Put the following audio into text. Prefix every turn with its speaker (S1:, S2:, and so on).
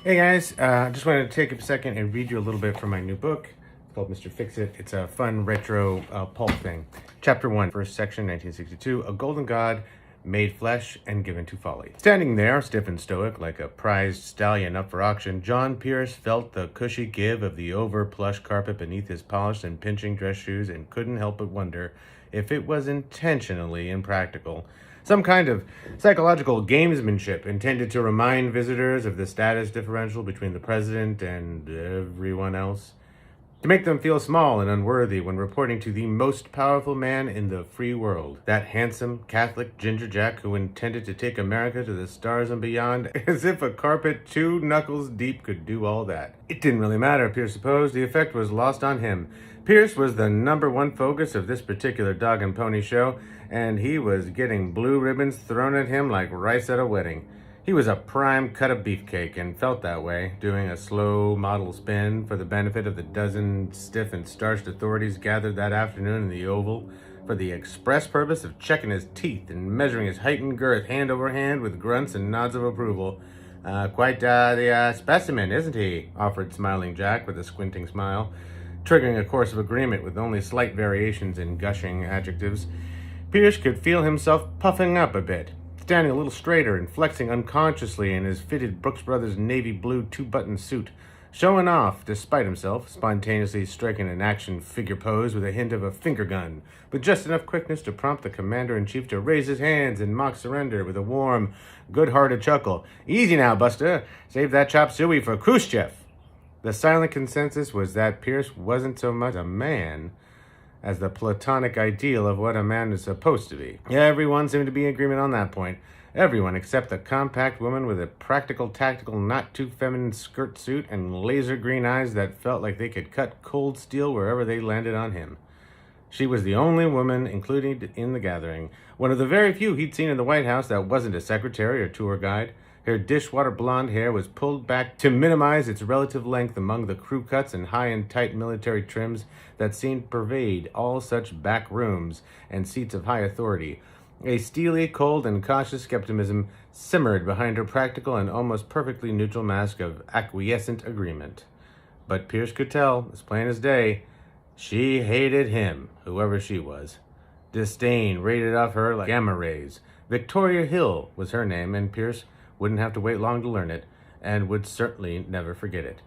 S1: Hey guys, just wanted to take a second and read you a little bit from my new book. It's called Mr. Fixit. It's a fun retro pulp thing. Chapter 1, first section, 1962, A Golden God Made Flesh and Given to Folly. Standing there, stiff and stoic, like a prized stallion up for auction, John Pierce felt the cushy give of the over-plush carpet beneath his polished and pinching dress shoes and couldn't help but wonder if it was intentionally impractical. Some kind of psychological gamesmanship intended to remind visitors of the status differential between the president and everyone else. To make them feel small and unworthy when reporting to the most powerful man in the free world. That handsome Catholic ginger jack who intended to take America to the stars and beyond, as if a carpet 2 knuckles deep could do all that. It didn't really matter, Pierce supposed. The effect was lost on him. Pierce was the #1 focus of this particular dog and pony show, and he was getting blue ribbons thrown at him like rice at a wedding. He was a prime cut of beefcake and felt that way, doing a slow model spin for the benefit of the dozen stiff and starched authorities gathered that afternoon in the Oval for the express purpose of checking his teeth and measuring his height and girth hand over hand with grunts and nods of approval. Quite the specimen, isn't he? Offered smiling Jack with a squinting smile, triggering a course of agreement with only slight variations in gushing adjectives. Pierce could feel himself puffing up a bit, standing a little straighter and flexing unconsciously in his fitted Brooks Brothers navy blue 2-button suit, showing off, despite himself, spontaneously striking an action figure pose with a hint of a finger gun, with just enough quickness to prompt the commander-in-chief to raise his hands in mock surrender with a warm, good-hearted chuckle. "Easy now, Buster. Save that chop suey for Khrushchev." The silent consensus was that Pierce wasn't so much a man as the platonic ideal of what a man is supposed to be. Everyone seemed to be in agreement on that point. Everyone except the compact woman with a practical, tactical, not too feminine skirt suit and laser green eyes that felt like they could cut cold steel wherever they landed on him. She was the only woman included in the gathering, one of the very few he'd seen in the White House that wasn't a secretary or tour guide. Her dishwater blonde hair was pulled back to minimize its relative length among the crew cuts and high and tight military trims that seemed to pervade all such back rooms and seats of high authority. A steely, cold, and cautious skepticism simmered behind her practical and almost perfectly neutral mask of acquiescent agreement. But Pierce could tell, as plain as day, she hated him, whoever she was. Disdain rated off her like gamma rays. Victoria Hill was her name, and Pierce wouldn't have to wait long to learn it, and would certainly never forget it.